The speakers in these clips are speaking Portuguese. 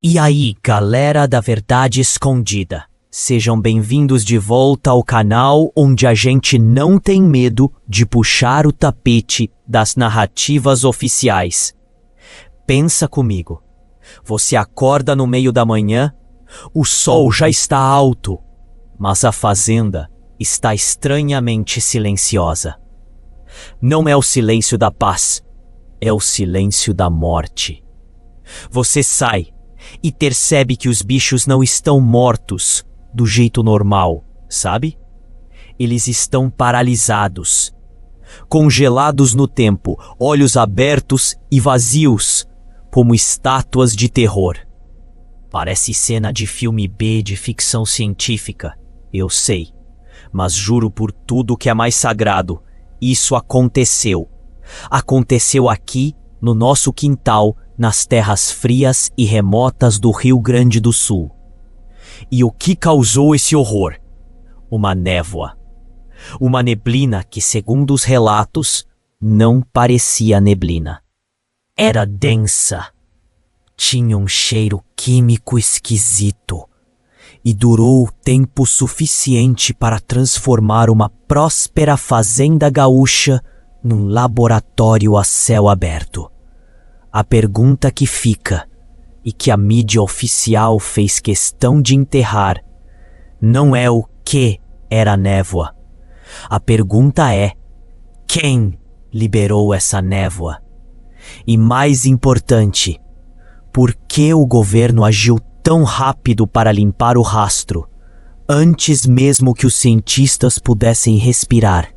E aí, galera da Verdade Escondida, sejam bem-vindos de volta ao canal onde a gente não tem medo de puxar o tapete das narrativas oficiais. Pensa comigo, você acorda no meio da manhã, o sol já está alto, mas a fazenda está estranhamente silenciosa. Não é o silêncio da paz, é o silêncio da morte. Você sai e percebe que os bichos não estão mortos do jeito normal, sabe? Eles estão paralisados, congelados no tempo, olhos abertos e vazios, como estátuas de terror. Parece cena de filme B de ficção científica, eu sei, mas juro por tudo que é mais sagrado, isso aconteceu. Aconteceu aqui, no nosso quintal, nas terras frias e remotas do Rio Grande do Sul. E o que causou esse horror? Uma névoa. Uma neblina que, segundo os relatos, não parecia neblina. Era densa. Tinha um cheiro químico esquisito. E durou tempo suficiente para transformar uma próspera fazenda gaúcha num laboratório a céu aberto. A pergunta que fica, e que a mídia oficial fez questão de enterrar, não é o que era a névoa. A pergunta é: quem liberou essa névoa? E mais importante, por que o governo agiu tão rápido para limpar o rastro, antes mesmo que os cientistas pudessem respirar?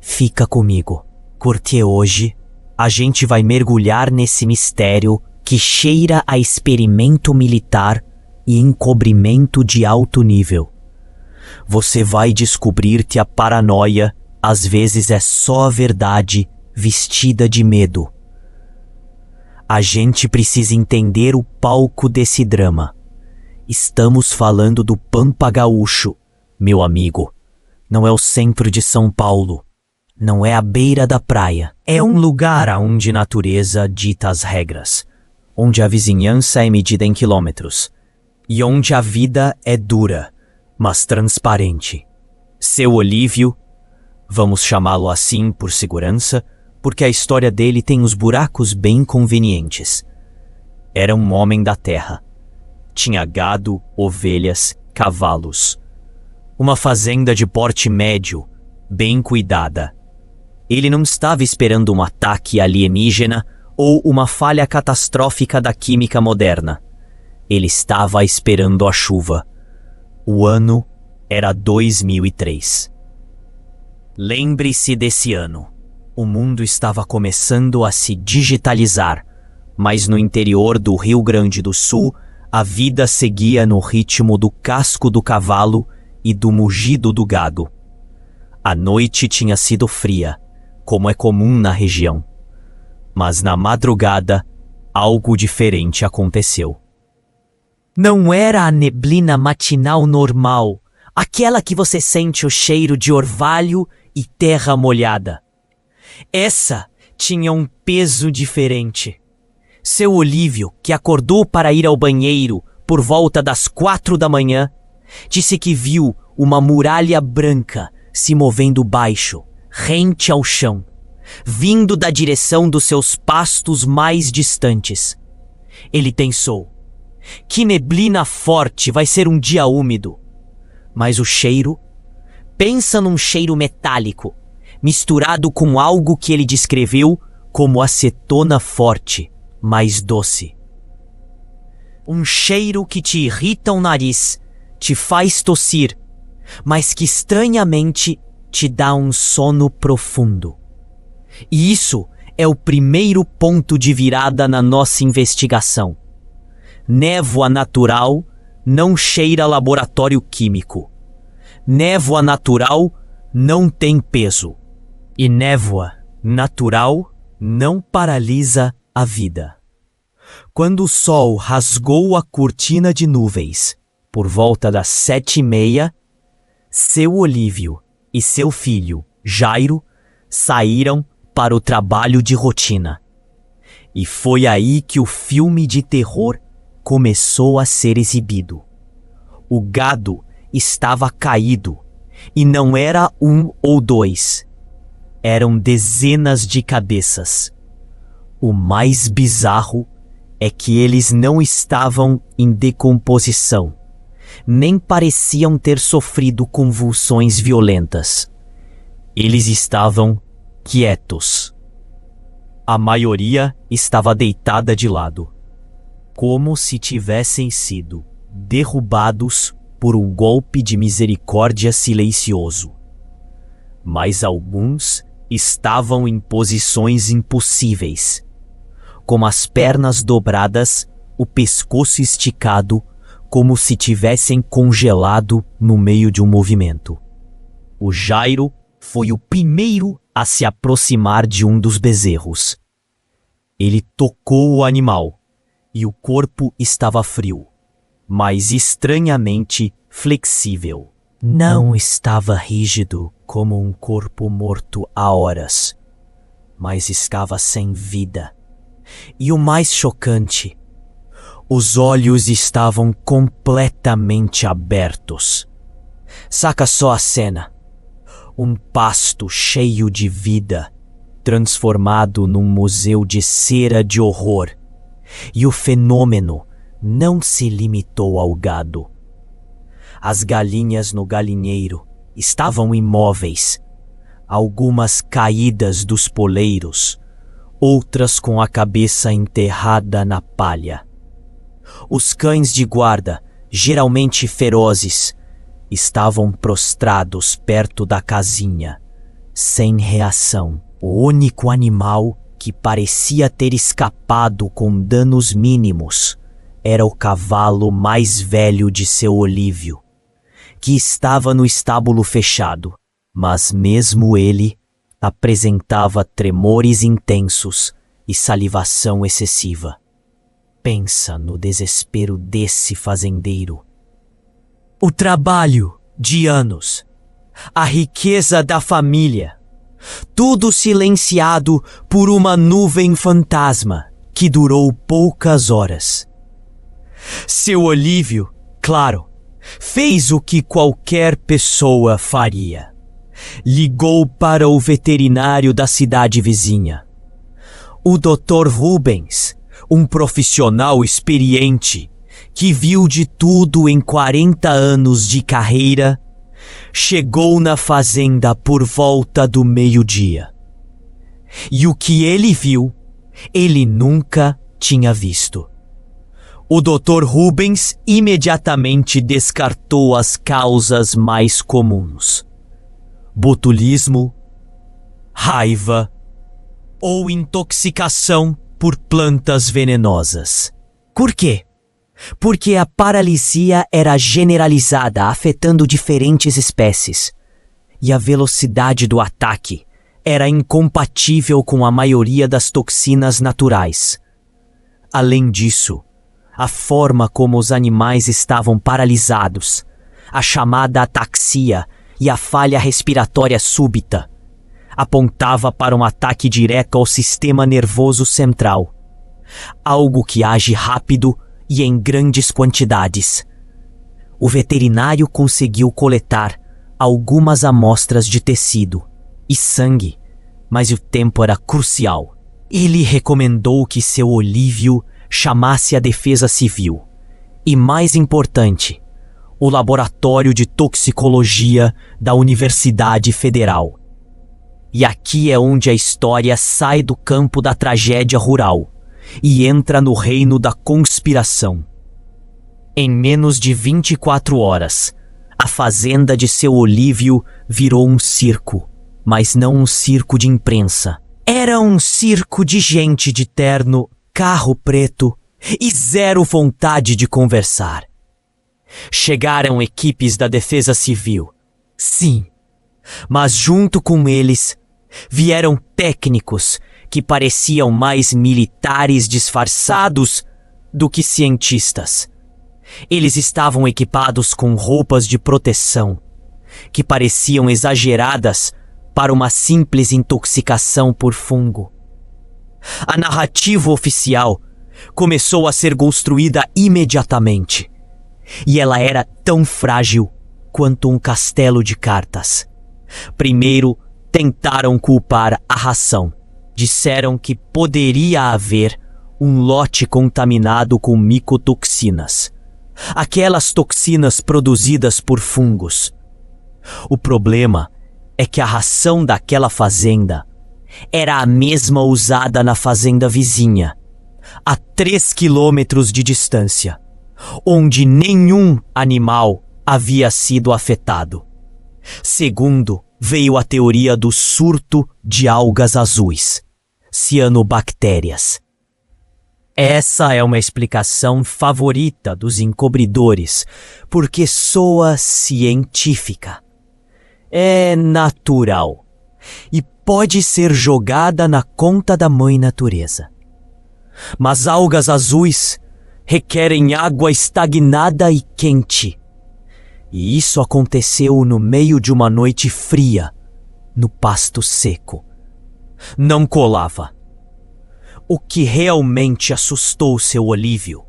Fica comigo, porque hoje a gente vai mergulhar nesse mistério que cheira a experimento militar e encobrimento de alto nível. Você vai descobrir que a paranoia às vezes é só a verdade vestida de medo. A gente precisa entender o palco desse drama. Estamos falando do Pampa Gaúcho, meu amigo. Não é o centro de São Paulo. Não é a beira da praia. É um lugar onde a natureza dita as regras, onde a vizinhança é medida em quilômetros e onde a vida é dura, mas transparente. Seu Olívio, vamos chamá-lo assim por segurança, porque a história dele tem os buracos bem convenientes. Era um homem da terra. Tinha gado, ovelhas, cavalos. Uma fazenda de porte médio, bem cuidada. Ele não estava esperando um ataque alienígena ou uma falha catastrófica da química moderna. Ele estava esperando a chuva. O ano era 2003. Lembre-se desse ano. O mundo estava começando a se digitalizar, mas no interior do Rio Grande do Sul, a vida seguia no ritmo do casco do cavalo e do mugido do gado. A noite tinha sido fria, como é comum na região. Mas na madrugada, algo diferente aconteceu. Não era a neblina matinal normal, aquela que você sente o cheiro de orvalho e terra molhada. Essa tinha um peso diferente. Seu Olívio, que acordou para ir ao banheiro por volta das 4 da manhã, disse que viu uma muralha branca se movendo baixo, rente ao chão, vindo da direção dos seus pastos mais distantes. Ele pensou: que neblina forte, vai ser um dia úmido. Mas o cheiro? Pensa num cheiro metálico, misturado com algo que ele descreveu como acetona forte, mais doce. Um cheiro que te irrita o nariz, te faz tossir, mas que estranhamente te dá um sono profundo. E isso é o primeiro ponto de virada na nossa investigação. Névoa natural não cheira a laboratório químico. Névoa natural não tem peso. E névoa natural não paralisa a vida. Quando o sol rasgou a cortina de nuvens, por volta das 7h30, seu Olívio e seu filho, Jairo, saíram para o trabalho de rotina. E foi aí que o filme de terror começou a ser exibido. O gado estava caído, e não era um ou dois. Eram dezenas de cabeças. O mais bizarro é que eles não estavam em decomposição, nem pareciam ter sofrido convulsões violentas. Eles estavam quietos. A maioria estava deitada de lado, como se tivessem sido derrubados por um golpe de misericórdia silencioso. Mas alguns estavam em posições impossíveis, com as pernas dobradas, o pescoço esticado, como se tivessem congelado no meio de um movimento. O Jairo foi o primeiro a se aproximar de um dos bezerros. Ele tocou o animal, e o corpo estava frio, mas estranhamente flexível. Não estava rígido como um corpo morto há horas, mas estava sem vida. E o mais chocante, os olhos estavam completamente abertos. Saca só a cena. Um pasto cheio de vida, transformado num museu de cera de horror. E o fenômeno não se limitou ao gado. As galinhas no galinheiro estavam imóveis, algumas caídas dos poleiros, outras com a cabeça enterrada na palha. Os cães de guarda, geralmente ferozes, estavam prostrados perto da casinha, sem reação. O único animal que parecia ter escapado com danos mínimos era o cavalo mais velho de seu Olívio, que estava no estábulo fechado, mas mesmo ele apresentava tremores intensos e salivação excessiva. Pensa no desespero desse fazendeiro. O trabalho de anos, a riqueza da família, tudo silenciado por uma nuvem fantasma que durou poucas horas. Seu Olívio, claro, fez o que qualquer pessoa faria. Ligou para o veterinário da cidade vizinha. O Dr. Rubens, um profissional experiente que viu de tudo em 40 anos de carreira, chegou na fazenda por volta do meio-dia. E o que ele viu, ele nunca tinha visto. O Dr. Rubens imediatamente descartou as causas mais comuns: botulismo, raiva ou intoxicação por plantas venenosas. Por quê? Porque a paralisia era generalizada, afetando diferentes espécies, e a velocidade do ataque era incompatível com a maioria das toxinas naturais. Além disso, a forma como os animais estavam paralisados, a chamada ataxia e a falha respiratória súbita, apontava para um ataque direto ao sistema nervoso central, algo que age rápido e em grandes quantidades. O veterinário conseguiu coletar algumas amostras de tecido e sangue, mas o tempo era crucial. Ele recomendou que seu Olívio chamasse a Defesa Civil e, mais importante, o Laboratório de Toxicologia da Universidade Federal. E aqui é onde a história sai do campo da tragédia rural e entra no reino da conspiração. Em menos de 24 horas, a fazenda de seu Olívio virou um circo, mas não um circo de imprensa. Era um circo de gente de terno, carro preto e zero vontade de conversar. Chegaram equipes da Defesa Civil, sim, mas junto com eles vieram técnicos que pareciam mais militares disfarçados do que cientistas. Eles estavam equipados com roupas de proteção, que pareciam exageradas para uma simples intoxicação por fungo. A narrativa oficial começou a ser construída imediatamente. E ela era tão frágil quanto um castelo de cartas. Primeiro, tentaram culpar a ração. Disseram que poderia haver um lote contaminado com micotoxinas. Aquelas toxinas produzidas por fungos. O problema é que a ração daquela fazenda era a mesma usada na fazenda vizinha, a 3 quilômetros de distância, onde nenhum animal havia sido afetado. Segundo, veio a teoria do surto de algas azuis, cianobactérias. Essa é uma explicação favorita dos encobridores, porque soa científica. É natural e pode ser jogada na conta da mãe natureza. Mas algas azuis requerem água estagnada e quente. E isso aconteceu no meio de uma noite fria, no pasto seco. Não colava. O que realmente assustou seu Olívio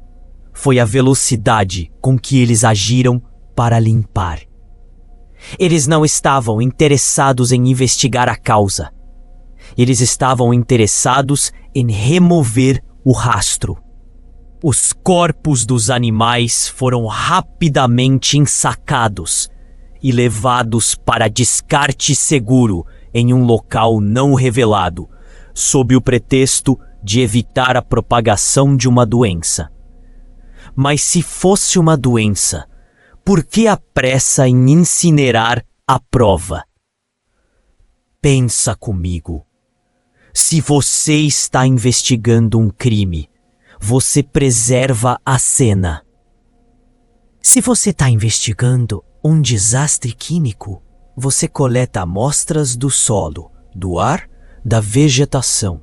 foi a velocidade com que eles agiram para limpar. Eles não estavam interessados em investigar a causa. Eles estavam interessados em remover o rastro. Os corpos dos animais foram rapidamente ensacados e levados para descarte seguro em um local não revelado, sob o pretexto de evitar a propagação de uma doença. Mas se fosse uma doença, por que a pressa em incinerar a prova? Pensa comigo. Se você está investigando um crime, você preserva a cena. Se você está investigando um desastre químico, você coleta amostras do solo, do ar, da vegetação.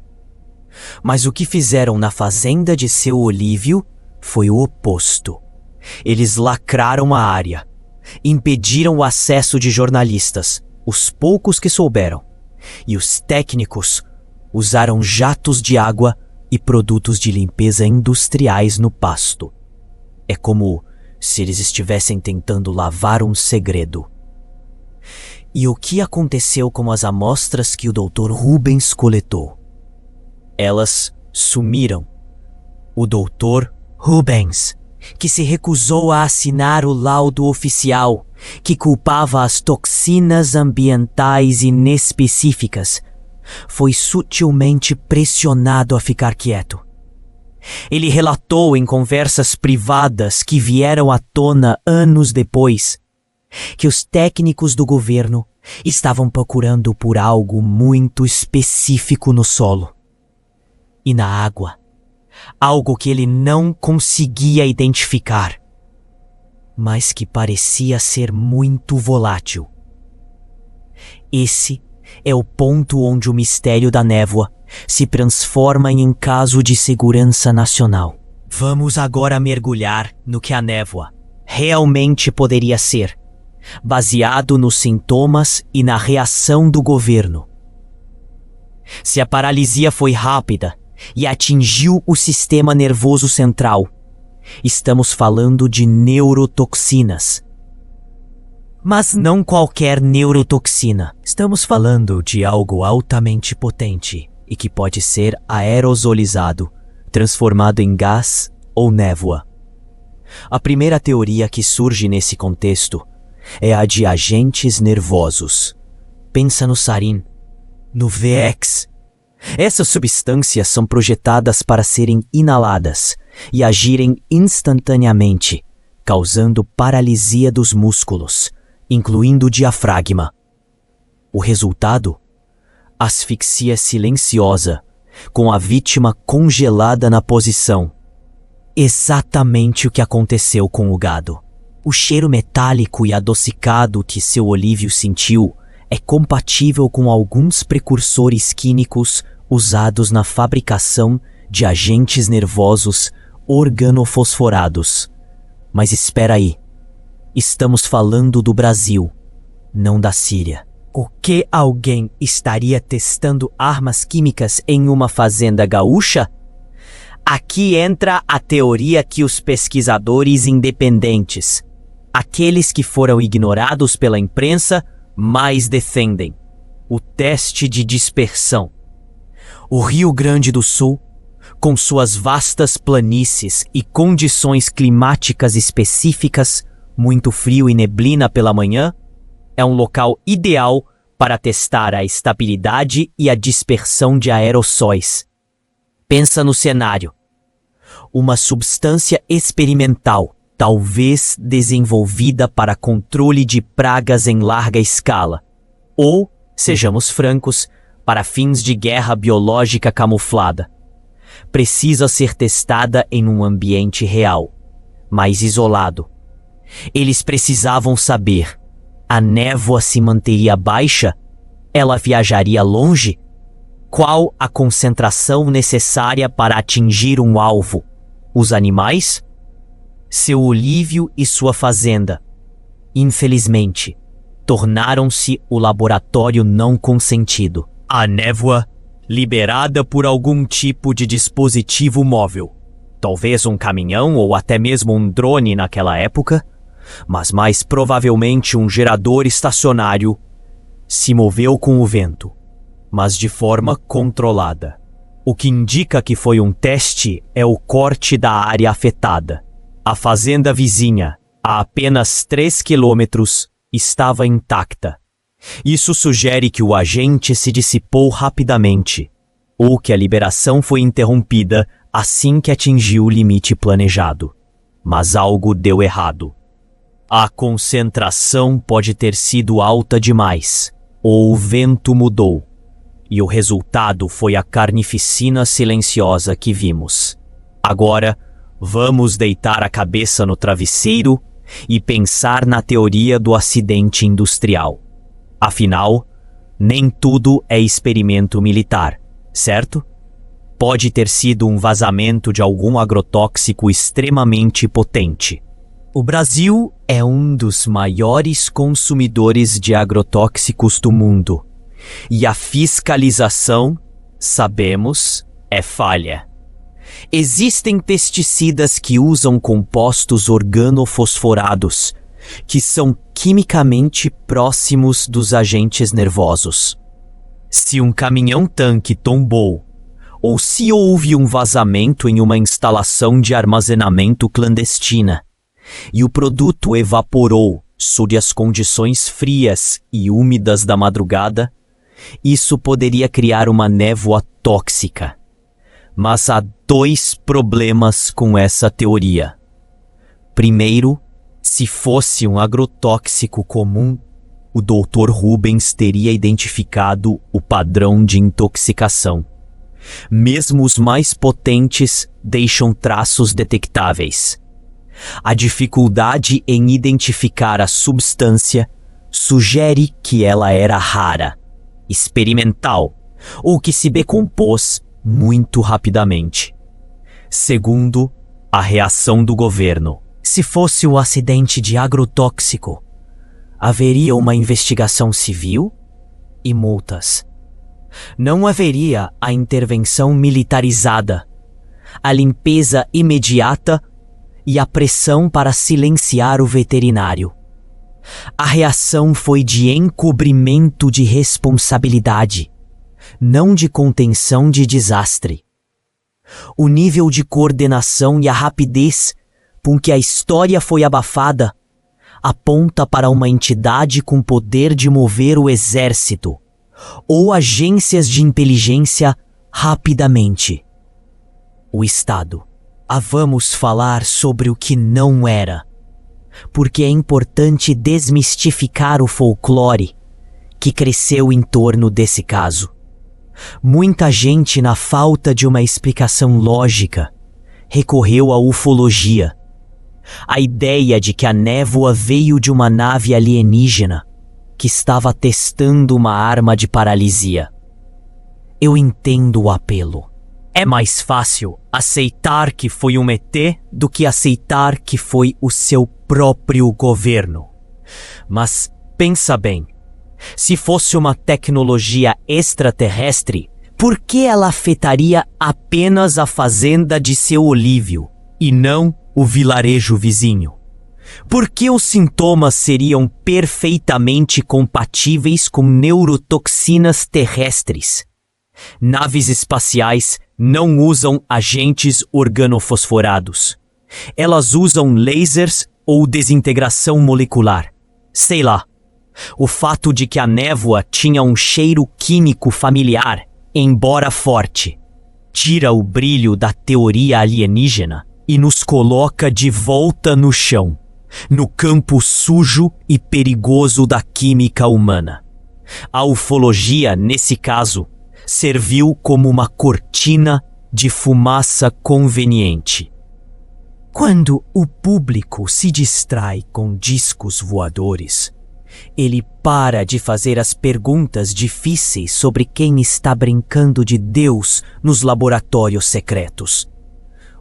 Mas o que fizeram na fazenda de seu Olívio foi o oposto. Eles lacraram a área, impediram o acesso de jornalistas, os poucos que souberam, e os técnicos usaram jatos de água e produtos de limpeza industriais no pasto. É como se eles estivessem tentando lavar um segredo. E o que aconteceu com as amostras que o Dr. Rubens coletou? Elas sumiram. O Dr. Rubens, que se recusou a assinar o laudo oficial, que culpava as toxinas ambientais inespecíficas, foi sutilmente pressionado a ficar quieto. Ele relatou em conversas privadas que vieram à tona anos depois que os técnicos do governo estavam procurando por algo muito específico no solo e na água, algo que ele não conseguia identificar, mas que parecia ser muito volátil. Esse é o ponto onde o mistério da névoa se transforma em um caso de segurança nacional. Vamos agora mergulhar no que a névoa realmente poderia ser, baseado nos sintomas e na reação do governo. Se a paralisia foi rápida e atingiu o sistema nervoso central, estamos falando de neurotoxinas. Mas não qualquer neurotoxina. Estamos falando de algo altamente potente e que pode ser aerosolizado, transformado em gás ou névoa. A primeira teoria que surge nesse contexto é a de agentes nervosos. Pensa no sarin, no VX. Essas substâncias são projetadas para serem inaladas e agirem instantaneamente, causando paralisia dos músculos, incluindo o diafragma. O resultado? Asfixia silenciosa, com a vítima congelada na posição. Exatamente o que aconteceu com o gado. O cheiro metálico e adocicado que seu Olívio sentiu é compatível com alguns precursores químicos usados na fabricação de agentes nervosos organofosforados. Mas espera aí. Estamos falando do Brasil, não da Síria. O que alguém estaria testando armas químicas em uma fazenda gaúcha? Aqui entra a teoria que os pesquisadores independentes, aqueles que foram ignorados pela imprensa, mais defendem: o teste de dispersão. O Rio Grande do Sul, com suas vastas planícies e condições climáticas específicas, muito frio e neblina pela manhã, é um local ideal para testar a estabilidade e a dispersão de aerossóis. Pensa no cenário: uma substância experimental, talvez desenvolvida para controle de pragas em larga escala, ou, sejamos francos, para fins de guerra biológica camuflada. Precisa ser testada em um ambiente real, mais isolado. Eles precisavam saber: a névoa se manteria baixa? Ela viajaria longe? Qual a concentração necessária para atingir um alvo? Os animais? Seu Olívio e sua fazenda, infelizmente, tornaram-se o laboratório não consentido. A névoa, liberada por algum tipo de dispositivo móvel, talvez um caminhão ou até mesmo um drone naquela época, mas mais provavelmente um gerador estacionário, se moveu com o vento, mas de forma controlada. O que indica que foi um teste é o corte da área afetada. A fazenda vizinha, a apenas 3 quilômetros, estava intacta. Isso sugere que o agente se dissipou rapidamente, ou que a liberação foi interrompida assim que atingiu o limite planejado. Mas algo deu errado. A concentração pode ter sido alta demais, ou o vento mudou, e o resultado foi a carnificina silenciosa que vimos. Agora, vamos deitar a cabeça no travesseiro e pensar na teoria do acidente industrial. Afinal, nem tudo é experimento militar, certo? Pode ter sido um vazamento de algum agrotóxico extremamente potente. O Brasil é um dos maiores consumidores de agrotóxicos do mundo, e a fiscalização, sabemos, é falha. Existem pesticidas que usam compostos organofosforados, que são quimicamente próximos dos agentes nervosos. Se um caminhão-tanque tombou, ou se houve um vazamento em uma instalação de armazenamento clandestina, e o produto evaporou sob as condições frias e úmidas da madrugada, isso poderia criar uma névoa tóxica. Mas há 2 problemas com essa teoria. Primeiro, se fosse um agrotóxico comum, o Dr. Rubens teria identificado o padrão de intoxicação. Mesmo os mais potentes deixam traços detectáveis. A dificuldade em identificar a substância sugere que ela era rara, experimental, ou que se decompôs muito rapidamente. Segundo, a reação do governo. Se fosse um acidente de agrotóxico, haveria uma investigação civil e multas. Não haveria a intervenção militarizada, a limpeza imediata e a pressão para silenciar o veterinário. A reação foi de encobrimento de responsabilidade, não de contenção de desastre. O nível de coordenação e a rapidez com que a história foi abafada aponta para uma entidade com poder de mover o exército ou agências de inteligência rapidamente. O Estado. Vamos falar sobre o que não era, porque é importante desmistificar o folclore que cresceu em torno desse caso. Muita gente, na falta de uma explicação lógica, recorreu à ufologia. A ideia de que a névoa veio de uma nave alienígena que estava testando uma arma de paralisia. Eu entendo o apelo. É mais fácil aceitar que foi um ET do que aceitar que foi o seu próprio governo. Mas pensa bem, se fosse uma tecnologia extraterrestre, Por que ela afetaria apenas a fazenda de seu Olívio e não o vilarejo vizinho? Por que os sintomas seriam perfeitamente compatíveis com neurotoxinas terrestres? Naves espaciais não usam agentes organofosforados. Elas usam lasers ou desintegração molecular. Sei lá. O fato de que a névoa tinha um cheiro químico familiar, embora forte, tira o brilho da teoria alienígena e nos coloca de volta no chão, no campo sujo e perigoso da química humana. A ufologia, nesse caso, serviu como uma cortina de fumaça conveniente. Quando o público se distrai com discos voadores, ele para de fazer as perguntas difíceis sobre quem está brincando de Deus nos laboratórios secretos.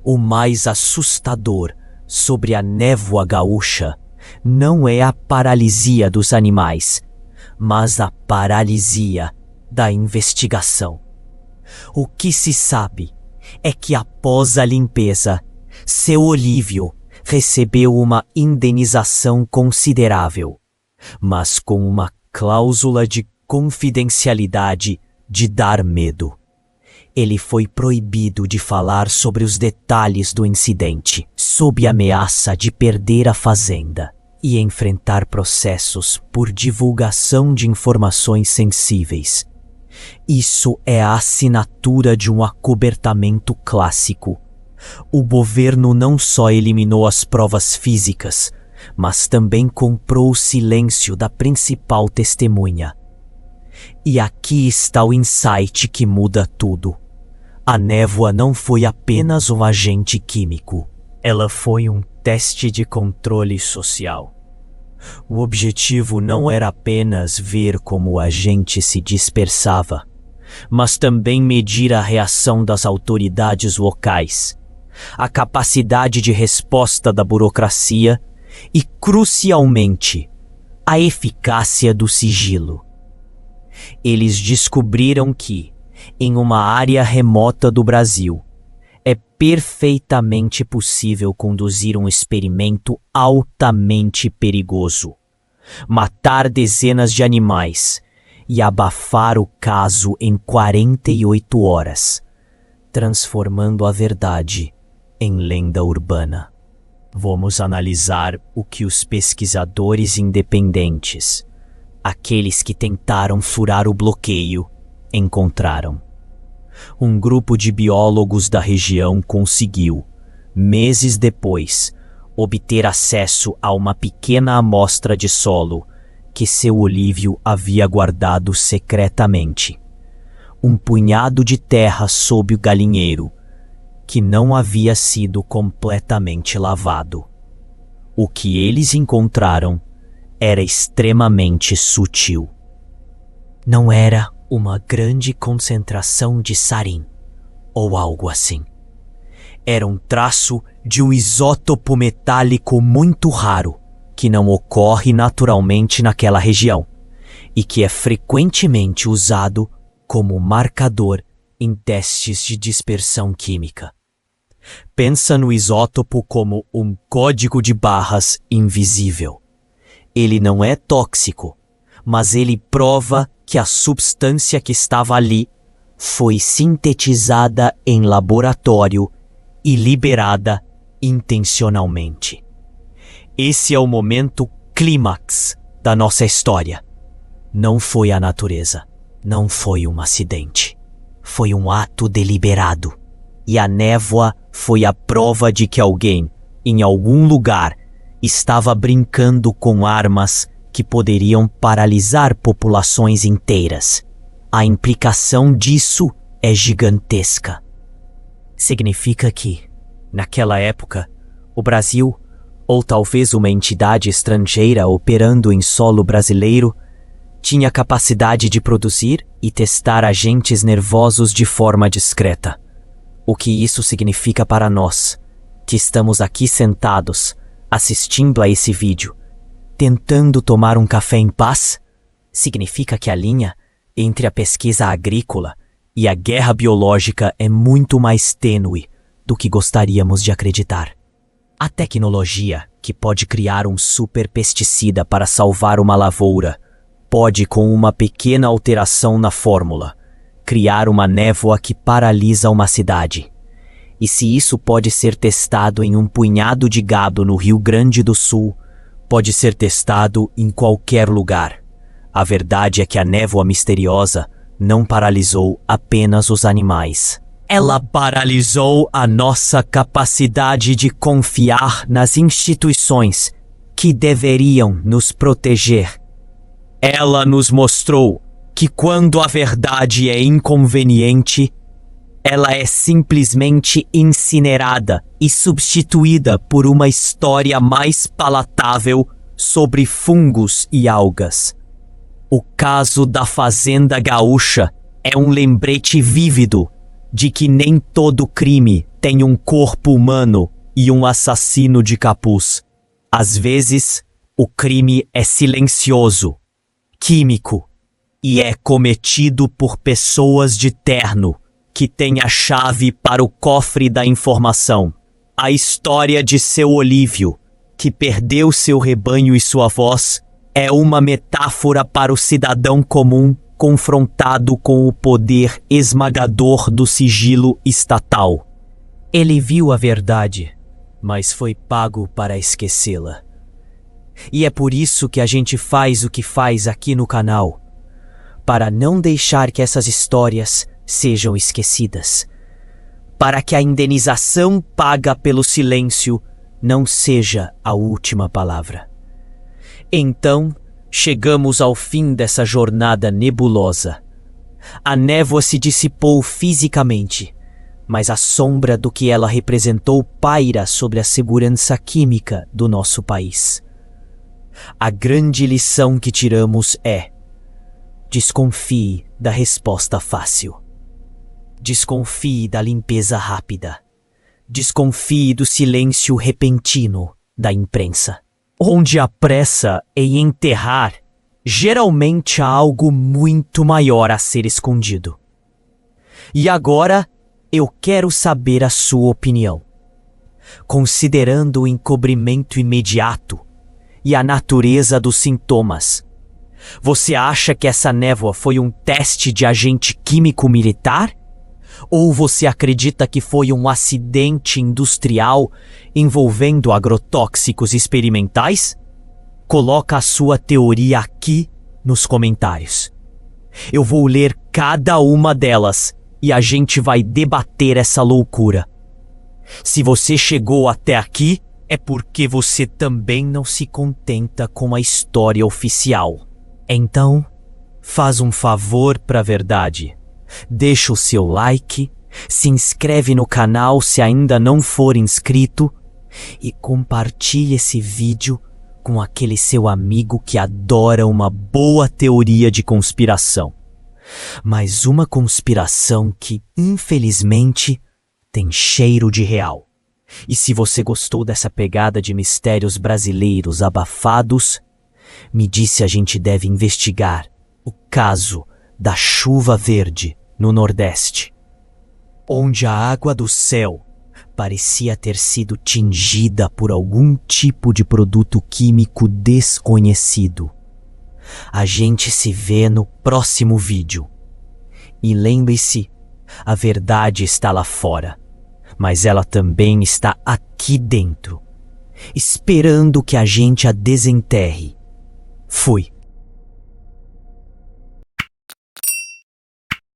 O mais assustador sobre a névoa gaúcha não é a paralisia dos animais, mas a paralisia da investigação. O que se sabe é que após a limpeza, seu Olívio recebeu uma indenização considerável, mas com uma cláusula de confidencialidade de dar medo. Ele foi proibido de falar sobre os detalhes do incidente, sob ameaça de perder a fazenda e enfrentar processos por divulgação de informações sensíveis. Isso é a assinatura de um acobertamento clássico. O governo não só eliminou as provas físicas, mas também comprou o silêncio da principal testemunha. E aqui está o insight que muda tudo. A névoa não foi apenas um agente químico. Ela foi um teste de controle social. O objetivo não era apenas ver como o agente se dispersava, mas também medir a reação das autoridades locais, a capacidade de resposta da burocracia e, crucialmente, a eficácia do sigilo. Eles descobriram que, em uma área remota do Brasil, é perfeitamente possível conduzir um experimento altamente perigoso, matar dezenas de animais e abafar o caso em 48 horas, transformando a verdade em lenda urbana. Vamos analisar o que os pesquisadores independentes, aqueles que tentaram furar o bloqueio, encontraram. Um grupo de biólogos da região conseguiu, meses depois, obter acesso a uma pequena amostra de solo que seu Olívio havia guardado secretamente. Um punhado de terra sob o galinheiro, que não havia sido completamente lavado. O que eles encontraram era extremamente sutil. Não era uma grande concentração de sarin, ou algo assim. Era um traço de um isótopo metálico muito raro, que não ocorre naturalmente naquela região, e que é frequentemente usado como marcador em testes de dispersão química. Pensa no isótopo como um código de barras invisível. Ele não é tóxico, mas ele prova que a substância que estava ali foi sintetizada em laboratório e liberada intencionalmente. Esse é o momento clímax da nossa história. Não foi a natureza, não foi um acidente. Foi um ato deliberado. E a névoa foi a prova de que alguém, em algum lugar, estava brincando com armas que poderiam paralisar populações inteiras. A implicação disso é gigantesca. Significa que, naquela época, o Brasil, ou talvez uma entidade estrangeira operando em solo brasileiro, tinha capacidade de produzir e testar agentes nervosos de forma discreta. O que isso significa para nós, que estamos aqui sentados, assistindo a esse vídeo, tentando tomar um café em paz? Significa que a linha entre a pesquisa agrícola E a guerra biológica é muito mais tênue do que gostaríamos de acreditar. A tecnologia, que pode criar um super pesticida para salvar uma lavoura, pode, com uma pequena alteração na fórmula, criar uma névoa que paralisa uma cidade. E se isso pode ser testado em um punhado de gado no Rio Grande do Sul, pode ser testado em qualquer lugar. A verdade é que a névoa misteriosa não paralisou apenas os animais. Ela paralisou a nossa capacidade de confiar nas instituições que deveriam nos proteger. Ela nos mostrou que quando a verdade é inconveniente, ela é simplesmente incinerada e substituída por uma história mais palatável sobre fungos e algas. O caso da Fazenda Gaúcha é um lembrete vívido de que nem todo crime tem um corpo humano e um assassino de capuz. Às vezes, o crime é silencioso, químico, e é cometido por pessoas de terno que têm a chave para o cofre da informação. A história de seu Olívio, que perdeu seu rebanho e sua voz, é uma metáfora para o cidadão comum confrontado com o poder esmagador do sigilo estatal. Ele viu a verdade, mas foi pago para esquecê-la. E é por isso que a gente faz o que faz aqui no canal, para não deixar que essas histórias sejam esquecidas, para que a indenização paga pelo silêncio não seja a última palavra. Então, chegamos ao fim dessa jornada nebulosa. A névoa se dissipou fisicamente, mas a sombra do que ela representou paira sobre a segurança química do nosso país. A grande lição que tiramos é: desconfie da resposta fácil. Desconfie da limpeza rápida. Desconfie do silêncio repentino da imprensa, onde a pressa em enterrar geralmente há algo muito maior a ser escondido. E agora eu quero saber a sua opinião. Considerando o encobrimento imediato e a natureza dos sintomas, você acha que essa névoa foi um teste de agente químico militar? Ou você acredita que foi um acidente industrial envolvendo agrotóxicos experimentais? Coloca a sua teoria aqui nos comentários. Eu vou ler cada uma delas e a gente vai debater essa loucura. Se você chegou até aqui, é porque você também não se contenta com a história oficial. Então, faz um favor para a verdade. Deixa o seu like, se inscreve no canal se ainda não for inscrito e compartilhe esse vídeo com aquele seu amigo que adora uma boa teoria de conspiração. Mas uma conspiração que, infelizmente, tem cheiro de real. E se você gostou dessa pegada de mistérios brasileiros abafados, me disse a gente deve investigar o caso da chuva verde no Nordeste, onde a água do céu parecia ter sido tingida por algum tipo de produto químico desconhecido. A gente se vê no próximo vídeo. E lembre-se, a verdade está lá fora, mas ela também está aqui dentro, esperando que a gente a desenterre. Fui.